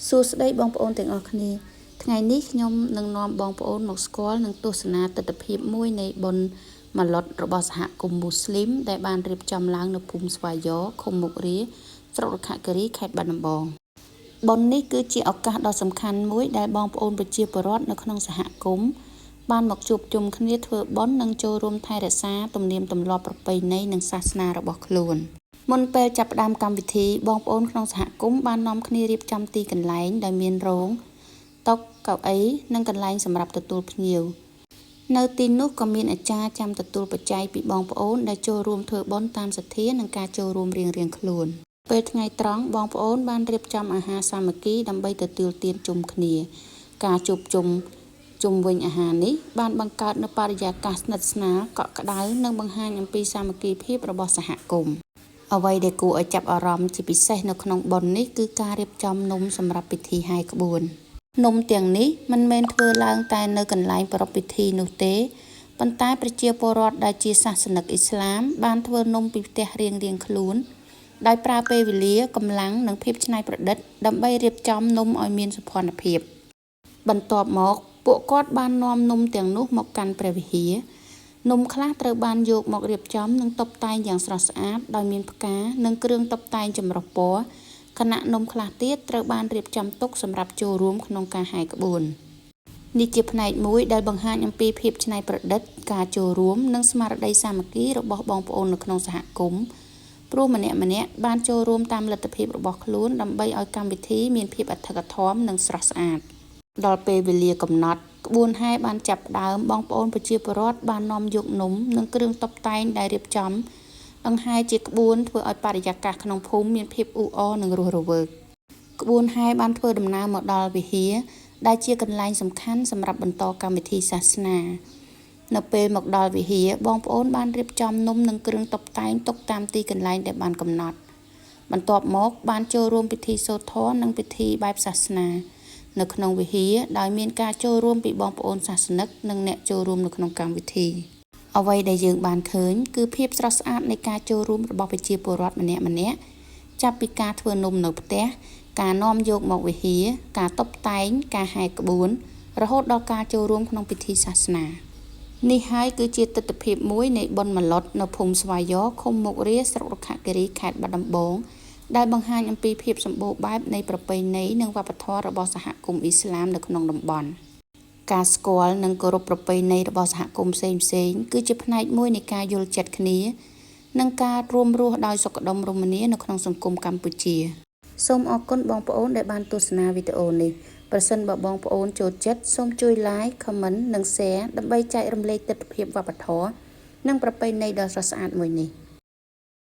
សួស្តីបងប្អូនទាំងអស់គ្នាថ្ងៃនេះខ្ញុំនឹងនាំបងប្អូនមកស្គាល់និងទស្សនាទស្សនវិជ្ជាមួយនៃបុណ្យម៉ាឡុតរបស់សហគមន៍មូស្លីមដែលបានរៀបចំឡើងនៅភូមិស្វាយយ៉ឃុំមុខរាស្រុករខគិរីខេត្តបាត់ដំបងបុណ្យនេះគឺជាឱកាសដ៏សំខាន់មួយដែលបងប្អូនប្រជាពលរដ្ឋនៅក្នុងសហគមន៍បានមកជួបជុំគ្នាធ្វើបុណ្យនិងចូលរួមថែរក្សាទំនៀមទម្លាប់ប្រពៃណីនិងសាសនារបស់ខ្លួនមុនពេលចាប់ផ្ដើមកម្មវិធីបងប្អូនក្នុងសហគមន៍បាននាំគ្នារៀបចំទីកន្លែងដែលមានរោងតុកៅអីនិងកន្លែងសម្រាប់ទទួលភ្ញៀវនៅទីនោះក៏មានអាចារ្យចាំទទួលបច្ច័យពីបងប្អូនដែលចូលរួមធ្វើបុណ្យតាមសទ្ធានិងការចូលរួមរៀងៗខ្លួនពេលថ្ងៃត្រង់បងប្អូនបានរៀបចំអាហារសាមគ្គីដើម្បីទទួលទានជុំគ្នាការជួបជុំជុំវិញអាហារនេះបានបង្កើតនូវបរិយាកាសស្និទ្ធស្នាលកក់ក្ដៅនិងបង្ហាញអំពីសាមគ្គីភាពរបស់សហគមន៍អ្វីដែលគួរឲ្យចាប់អារម្មណ៍ជាពិសេសនៅក្នុងបុណ្យនេះគឺការរៀបចំនំសម្រាប់ពិធីហែក្បួននំទាំងនេះមិនមែនធ្វើឡើងតែនៅកន្លែងប្រារព្ធពិធីនោះទេប៉ុន្តែប្រជាពលរដ្ឋដែលជាសាសនិកអ៊ីស្លាមបានធ្វើនំពីផ្ទះរៀងៗខ្លួនដោយប្រើពេលវេលាកម្លាំងនិងភាពច្នៃប្រឌិតដើម្បីរៀបចំនំឲ្យមានសោភ័ណភាពបន្ទាប់មកពួកគាត់បាននាំនំទាំងនោះមកកាន់ព្រះវិហារនំខ្លះត្រូវបានយកមករៀបចំនិងតុបតែងយ៉ាងស្រស់ស្អាតដោយមានផ្កានិងគ្រឿងតុបតែងចម្រុះពណ៌ខណៈនំខ្លះទៀតត្រូវបានរៀបចំទុកសម្រាប់ចូលរួមក្នុងការហែក្បួននេះជាផ្នែកមួយដែលបង្ហាញអំពីភាពច្នៃប្រឌិតការចូលរួមនិងស្មារតីសាមគ្គីរបស់បងប្អូននៅក្នុងសហគមន៍ព្រោះម្នាក់ៗបានចូលរួមតាមលទ្ធភាពរបស់ខ្លួនដើម្បីឲ្យកម្មវិធីមានភាពអធិកអធមនិងស្រស់ស្អាតដល់ពេលវេលាកំណត់ក្បួនហែបានចាប់ផ្ដើមបងប្អូនប្រជាពលរដ្ឋបាននាំយកនំនិងគ្រឿងតុបតែងដែលរៀបចំដង្ហែជាក្បួនធ្វើឲ្យបរិយាកាសក្នុងភូមិមានភាពអ៊ូអរនិងរស់រវើកក្បួនហែបានធ្វើដំណើរមកដល់វិហារដែលជាកន្លែងសំខាន់សម្រាប់បន្តកម្មវិធីសាសនានៅពេលមកដល់វិហារបងប្អូនបានរៀបចំនំនិងគ្រឿងតុបតែងទុកតាមទីកន្លែងដែលបានកំណត់បន្ទាប់មកបានចូលរួមពិធីសូត្រធម៌និងពិធីបែបសាសនានៅក្នុងវិហារដោយមានការចូលរួមពីបងប្អូនសាសនិកនិងអ្នកចូលរួមនៅក្នុងកម្មវិធីអ្វីដែលយើងបានឃើញគឺភាពស្រស់ស្អាតនៃការចូលរួមរបស់ប្រជាពលរដ្ឋម្នាក់ៗចាប់ពីការធ្វើនំនៅផ្ទះការនាំយកមកវិហារការតុបតែងការហែក្បួនរហូតដល់ការចូលរួមក្នុងពិធីសាសនានេះហើយគឺជាទស្សនវិជ្ជាមួយនៃបុណ្យម៉ាឡុតនៅភូមិស្វាយយ៉ឃុំមុខរាស្រុករខគិរីខេត្តបាត់ដំបងដែលបង្ហាញអំពីភាពសម្បូរបែបនៃប្រពៃណីនិងវប្បធម៌របស់សហគមន៍អ៊ីស្លាមនៅក្នុងតំបន់ការស្គាល់និងគោរពប្រពៃណីរបស់សហគមន៍ផ្សេងៗគឺជាផ្នែកមួយនៃការយល់ចិត្តគ្នានិងការរួមរស់ដោយសុខដុមរមនានៅក្នុងសង្គមកម្ពុជាសូមអរគុណបងប្អូនដែលបានទស្សនាវីដេអូនេះប្រសិនបើបងប្អូនចូលចិត្តសូមជួយ Like Comment និង Share ដើម្បីចែករំលែកទស្សនវិជ្ជាវប្បធម៌និងប្រពៃណីដ៏ស្រស់ស្អាតមួយនេះ